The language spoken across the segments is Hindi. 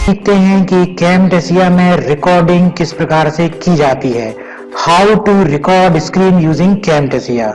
सीखते हैं कि कैमटेसिया में रिकॉर्डिंग किस प्रकार से की जाती है। How to record screen using Camtasia.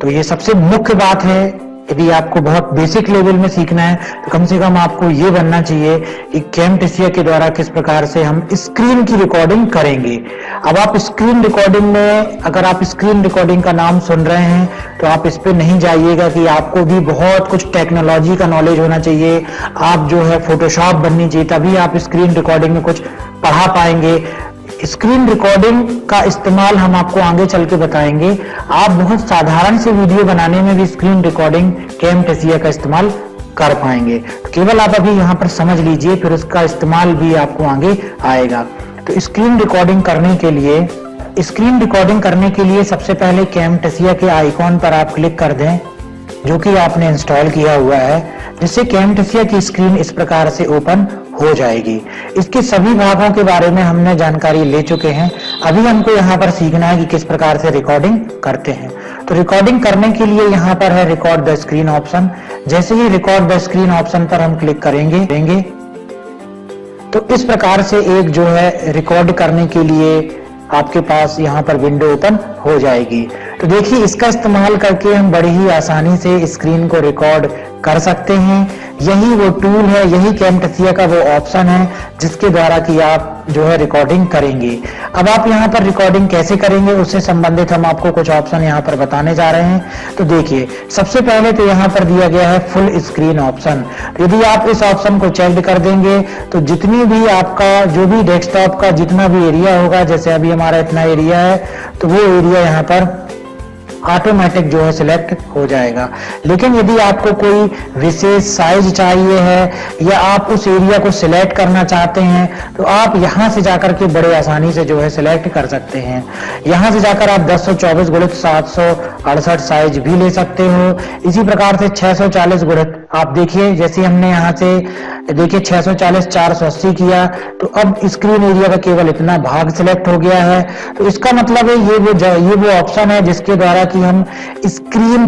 तो ये सबसे मुख्य बात है। यदि आपको बहुत बेसिक लेवल में सीखना है तो कम से कम आपको ये बनना चाहिए कि कैमटेसिया के द्वारा किस प्रकार से हम स्क्रीन की रिकॉर्डिंग करेंगे। अब आप स्क्रीन रिकॉर्डिंग में, अगर आप स्क्रीन रिकॉर्डिंग का नाम सुन रहे हैं तो आप इस पे नहीं जाइएगा कि आपको भी बहुत कुछ टेक्नोलॉजी का नॉलेज होना चाहिए, आप जो है फोटोशॉप बननी चाहिए, तभी आप स्क्रीन रिकॉर्डिंग में कुछ पढ़ा पाएंगे। स्क्रीन रिकॉर्डिंग का इस्तेमाल हम आपको आगे चल के बताएंगे। आप बहुत साधारण से वीडियो बनाने में भी स्क्रीन रिकॉर्डिंग कैमटेसिया का इस्तेमाल कर पाएंगे। तो केवल आप अभी यहाँ पर समझ लीजिए, फिर उसका इस्तेमाल भी आपको आगे आएगा। तो स्क्रीन रिकॉर्डिंग करने के लिए सबसे पहले कैमटेसिया के आइकॉन पर आप क्लिक कर दें, जो कि आपने इंस्टॉल किया हुआ है, जिससे कैमटेसिया की स्क्रीन इस प्रकार से ओपन हो जाएगी। इसके सभी भागों के बारे में हमने जानकारी ले चुके हैं। अभी हमको यहाँ पर सीखना है कि किस प्रकार से रिकॉर्डिंग करते हैं। तो रिकॉर्डिंग करने के लिए यहाँ पर है रिकॉर्ड द स्क्रीन ऑप्शन। जैसे ही रिकॉर्ड द स्क्रीन ऑप्शन पर हम क्लिक करेंगे तो इस प्रकार से एक जो है रिकॉर्ड करने के लिए आपके पास यहाँ पर विंडो ओपन हो जाएगी। तो देखिए, इसका इस्तेमाल करके हम बड़ी ही आसानी से स्क्रीन को रिकॉर्ड कर सकते हैं। यही वो टूल है, यही कैमटेसिया का वो ऑप्शन है जिसके द्वारा कि आप जो है रिकॉर्डिंग करेंगे। अब आप यहाँ पर रिकॉर्डिंग कैसे करेंगे उससे संबंधित हम आपको कुछ ऑप्शन यहाँ पर बताने जा रहे हैं। तो देखिए, सबसे पहले तो यहाँ पर दिया गया है फुल स्क्रीन ऑप्शन। यदि आप इस ऑप्शन को चेक कर देंगे तो जितनी भी आपका जो भी डेस्कटॉप का जितना भी एरिया होगा, जैसे अभी हमारा इतना एरिया है, तो वो एरिया यहाँ पर ऑटोमेटिक जो है सिलेक्ट हो जाएगा। लेकिन यदि आपको कोई विशेष साइज चाहिए है या आप उस एरिया को सिलेक्ट करना चाहते हैं तो आप यहां से जाकर के बड़े आसानी से जो है सिलेक्ट कर सकते हैं। यहां से जाकर आप 1024 गुणित 768 साइज भी ले सकते हो। इसी प्रकार से 640 गुणित आप देखिए, जैसे हमने यहाँ से देखिए 640 480 किया तो अब स्क्रीन एरिया का केवल इतना भाग सिलेक्ट हो गया है। तो इसका मतलब है ये वो ऑप्शन है जिसके द्वारा कि हम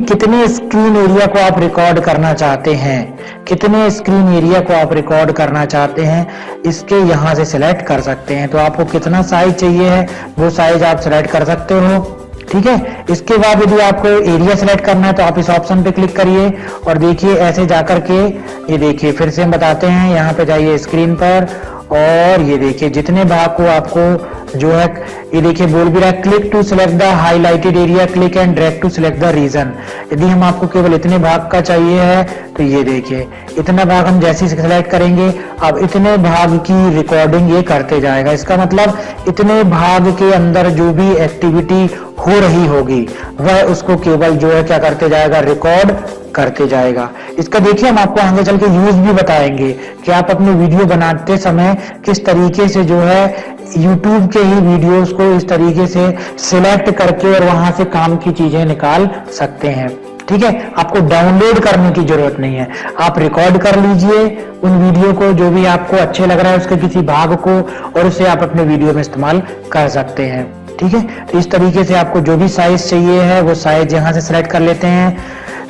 कितने स्क्रीन एरिया को आप रिकॉर्ड करना चाहते हैं, कितने स्क्रीन एरिया को आप रिकॉर्ड करना चाहते हैं, इसके यहां से सिलेक्ट कर सकते हैं। तो आपको कितना साइज चाहिए है वो साइज आप सिलेक्ट कर सकते हो। ठीक है, इसके बाद यदि आपको एरिया सिलेक्ट करना है तो आप इस ऑप्शन पे क्लिक करिए और देखिए ऐसे जाकर के ये देखिए, फिर से हम बताते हैं, यहाँ पे जाइए स्क्रीन पर और ये देखिए जितने भाग को आपको जो है ये देखिए बोल भी रहा है click to select the highlighted area, click and drag to select the region. यदि हम आपको केवल इतने भाग का चाहिए है तो ये देखिए इतना भाग हम जैसे ही सिलेक्ट करेंगे अब इतने भाग की रिकॉर्डिंग ये करते जाएगा। इसका मतलब इतने भाग के अंदर जो भी एक्टिविटी हो रही होगी वह उसको केवल जो है क्या करते जाएगा, रिकॉर्ड करते जाएगा। इसका देखिए हम आपको आगे चल के यूज भी बताएंगे कि आप अपने वीडियो बनाते समय किस तरीके से जो है YouTube के ही वीडियोस को इस तरीके से सिलेक्ट करके और वहां से काम की चीजें निकाल सकते हैं। ठीक है, आपको डाउनलोड करने की जरूरत नहीं है, आप रिकॉर्ड कर लीजिए उन वीडियो को जो भी आपको अच्छे लग रहा है उसके किसी भाग को, और उसे आप अपने वीडियो में इस्तेमाल कर सकते हैं। ठीक है, तो इस तरीके से आपको जो भी साइज चाहिए है वो साइज यहाँ से सिलेक्ट कर लेते हैं।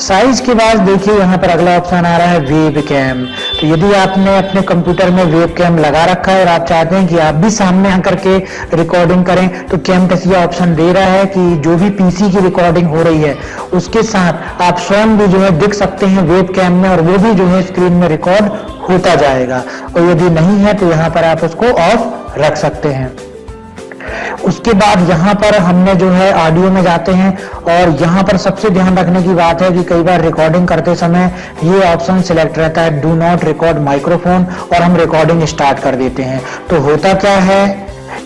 साइज के बाद देखिए यहाँ पर अगला ऑप्शन आ रहा है वेब कैम। तो यदि आपने अपने कंप्यूटर में वेब कैम लगा रखा है और आप चाहते हैं कि आप भी सामने आकर के रिकॉर्डिंग करें तो कैमटेसिया ऑप्शन दे रहा है कि जो भी पीसी की रिकॉर्डिंग हो रही है उसके साथ आप स्वयं भी जो है दिख सकते हैं वेब कैम में, और वो भी जो है स्क्रीन में रिकॉर्ड होता जाएगा। और यदि नहीं है तो यहाँ पर आप उसको ऑफ रख सकते हैं। उसके बाद यहाँ पर हमने जो है ऑडियो में जाते हैं और यहाँ पर सबसे ध्यान रखने की बात है कि कई बार रिकॉर्डिंग करते समय ये ऑप्शन सिलेक्ट रहता है डू नॉट रिकॉर्ड माइक्रोफोन, और हम रिकॉर्डिंग स्टार्ट कर देते हैं। तो होता क्या है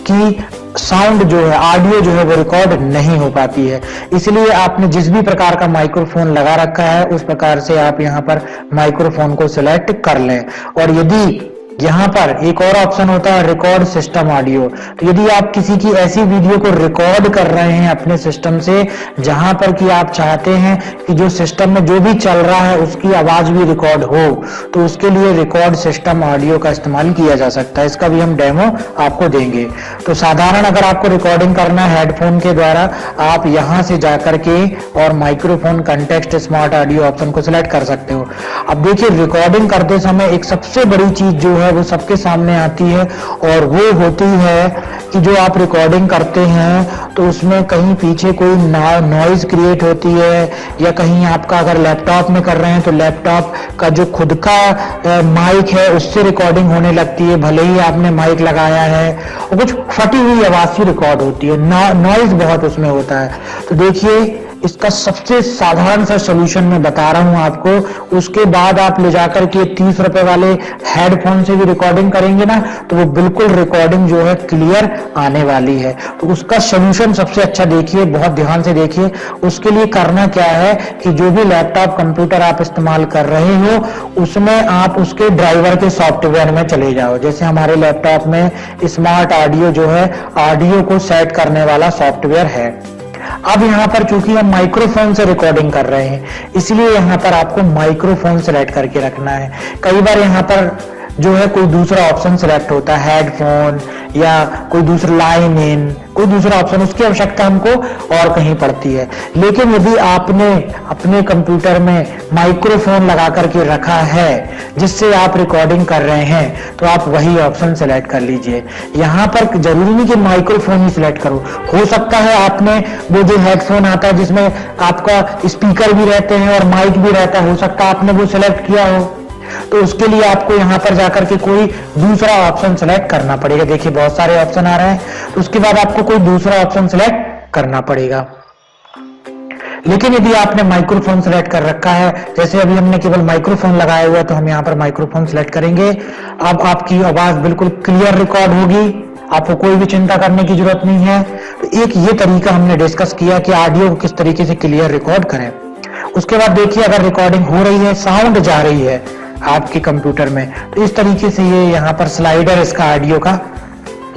कि साउंड जो है, ऑडियो जो है वो रिकॉर्ड नहीं हो पाती है। इसलिए आपने जिस भी प्रकार का माइक्रोफोन लगा रखा है उस प्रकार से आप यहाँ पर माइक्रोफोन को सिलेक्ट कर लें। और यदि यहाँ पर एक और ऑप्शन होता है रिकॉर्ड सिस्टम ऑडियो। तो यदि आप किसी की ऐसी वीडियो को रिकॉर्ड कर रहे हैं अपने सिस्टम से जहां पर कि आप चाहते हैं कि जो सिस्टम में जो भी चल रहा है उसकी आवाज भी रिकॉर्ड हो, तो उसके लिए रिकॉर्ड सिस्टम ऑडियो का इस्तेमाल किया जा सकता है। इसका भी हम डेमो आपको देंगे। तो साधारण अगर आपको रिकॉर्डिंग करना है हेडफोन के द्वारा, आप यहां से जाकर के और microphone context smart audio option को सिलेक्ट कर सकते हो। अब देखिए रिकॉर्डिंग करते समय एक सबसे बड़ी चीज जो है है वो सबके सामने आती है, और वो होती है कि जो आप रिकॉर्डिंग करते हैं तो उसमें कहीं पीछे कोई नॉइज क्रिएट होती है, या कहीं आपका अगर लैपटॉप में कर रहे हैं तो लैपटॉप का जो खुद का माइक है उससे रिकॉर्डिंग होने लगती है, भले ही आपने माइक लगाया है, और कुछ फटी हुई आवाज सी रिकॉर्ड होती है, नॉइज बहुत उसमें होता है। तो देखिए इसका सबसे साधारण सा सॉल्यूशन मैं बता रहा हूं आपको। उसके बाद आप ले जाकर के 30 रुपए वाले हेडफोन से भी रिकॉर्डिंग करेंगे ना तो वो बिल्कुल रिकॉर्डिंग जो है क्लियर आने वाली है। तो उसका सॉल्यूशन सबसे अच्छा देखिए, बहुत ध्यान से देखिए। उसके लिए करना क्या है कि जो भी लैपटॉप कंप्यूटर आप इस्तेमाल कर रहे हो उसमें आप उसके ड्राइवर के सॉफ्टवेयर में चले जाओ। जैसे हमारे लैपटॉप में स्मार्ट ऑडियो जो है, ऑडियो को सेट करने वाला सॉफ्टवेयर है। अब यहाँ पर चूंकि हम माइक्रोफोन से रिकॉर्डिंग कर रहे हैं इसलिए यहाँ पर आपको माइक्रोफोन सेलेक्ट करके रखना है। कई बार यहाँ पर जो है कोई दूसरा ऑप्शन सेलेक्ट होता है, हेडफोन या कोई दूसरा लाइन इन, कोई दूसरा ऑप्शन, उसकी आवश्यकता हमको और कहीं पड़ती है। लेकिन यदि आपने अपने कंप्यूटर में माइक्रोफोन लगा करके रखा है जिससे आप रिकॉर्डिंग कर रहे हैं तो आप वही ऑप्शन सेलेक्ट कर लीजिए। यहाँ पर जरूरी नहीं कि माइक्रोफोन ही सिलेक्ट करो, हो सकता है आपने वो जो हेडफोन आता है जिसमें आपका स्पीकर भी रहते हैं और माइक भी रहता है, हो सकता है आपने वो सिलेक्ट किया हो, तो उसके लिए आपको यहां पर जाकर के कोई दूसरा ऑप्शन सेलेक्ट करना पड़ेगा। देखिए बहुत सारे ऑप्शन आ रहे हैं, तो उसके बाद आपको कोई दूसरा ऑप्शन सेलेक्ट करना पड़ेगा। लेकिन यदि आपने माइक्रोफोन सेलेक्ट कर रखा है, जैसे अभी हमने केवल माइक्रोफोन लगाया हुआ है तो हम यहाँ पर माइक्रोफोन सेलेक्ट करेंगे। अब आपकी आवाज बिल्कुल क्लियर रिकॉर्ड होगी, आपको कोई भी चिंता करने की जरूरत नहीं है। तो एक ये तरीका हमने डिस्कस किया कि ऑडियो को किस तरीके से क्लियर रिकॉर्ड करें। उसके बाद देखिए अगर रिकॉर्डिंग हो रही है, साउंड जा रही है आपके कंप्यूटर में, तो इस तरीके से ये यहाँ पर स्लाइडर इसका ऑडियो का,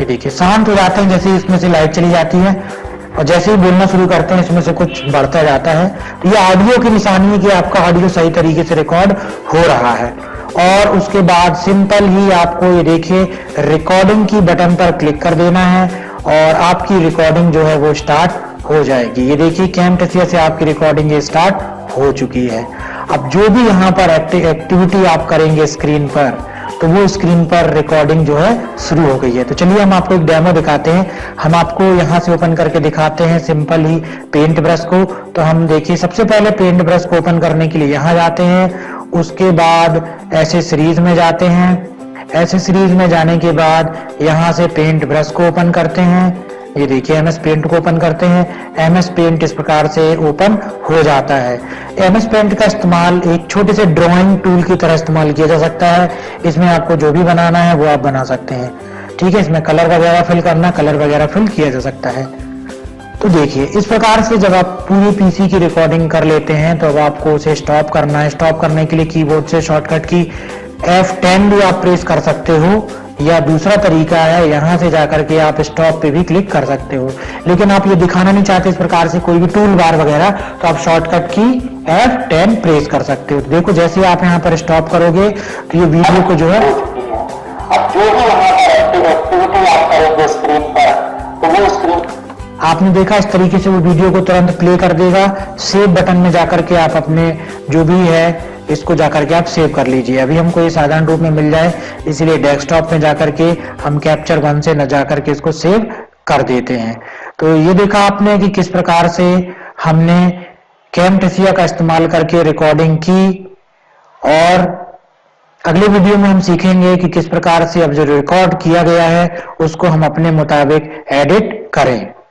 ये देखिए शांत हो जाते हैं जैसे इसमें से लाइट चली जाती है, और जैसे ही बोलना शुरू करते हैं इसमें से कुछ बढ़ता जाता है। तो ये ऑडियो की निशानी है कि आपका ऑडियो सही तरीके से रिकॉर्ड हो रहा है। और उसके बाद सिंपल ही आपको ये देखिए रिकॉर्डिंग की बटन पर क्लिक कर देना है और आपकी रिकॉर्डिंग जो है वो स्टार्ट हो जाएगी। ये देखिए कैमटेसिया से आपकी रिकॉर्डिंग स्टार्ट हो चुकी है। अब जो भी यहाँ पर एक्टिविटी आप करेंगे स्क्रीन पर, तो वो स्क्रीन पर रिकॉर्डिंग जो है शुरू हो गई है। तो चलिए हम आपको एक डेमो दिखाते हैं। हम आपको यहाँ से ओपन करके दिखाते हैं सिंपल ही पेंट ब्रश को। तो हम देखिए सबसे पहले पेंट ब्रश को ओपन करने के लिए यहाँ जाते हैं, उसके बाद एक्सेसरीज में जाते हैं। एक्सेसरीज में जाने के बाद यहाँ से पेंट ब्रश को ओपन करते हैं। ये देखिए एमएस पेंट को ओपन करते हैं। एमएस पेंट इस प्रकार से ओपन हो जाता है। एमएस पेंट का इस्तेमाल एक छोटे से ड्राइंग टूल की तरह इस्तेमाल किया जा सकता है। इसमें आपको जो भी बनाना है वो आप बना सकते हैं, ठीक है। इसमें कलर वगैरह फिल करना, कलर वगैरह फिल किया जा सकता है। तो देखिए इस प्रकार से जब आप पूरी पीसी की रिकॉर्डिंग कर लेते हैं तो अब आपको उसे स्टॉप करना है। स्टॉप करने के लिए कीबोर्ड से शॉर्टकट की F10 भी आप प्रेस कर सकते हो, या दूसरा तरीका है यहाँ से जाकर के आप स्टॉप पे भी क्लिक कर सकते हो। लेकिन आप ये दिखाना नहीं चाहते इस प्रकार से कोई भी टूल बार वगैरह, तो आप शॉर्टकट की F10 प्रेस कर सकते हो। देखो जैसे ही आप यहाँ पर स्टॉप करोगे तो ये वीडियो को जो है, अब जो भी यहाँ पर एक्टिविटी आप करोगे स्क्रीन पर, तो वो स्क्रीन आपने देखा इस तरीके से वो वीडियो को तुरंत प्ले कर देगा। सेव बटन में जाकर के आप अपने जो भी है इसको जाकर के आप सेव कर लीजिए। अभी हमको ये साधारण रूप में मिल जाए इसीलिए डेस्कटॉप में जाकर के हम कैप्चर वन से न जाकर के इसको सेव कर देते हैं। तो ये देखा आपने कि किस प्रकार से हमने कैमटेसिया का इस्तेमाल करके रिकॉर्डिंग की, और अगले वीडियो में हम सीखेंगे कि किस प्रकार से अब जो रिकॉर्ड किया गया है उसको हम अपने मुताबिक एडिट करें।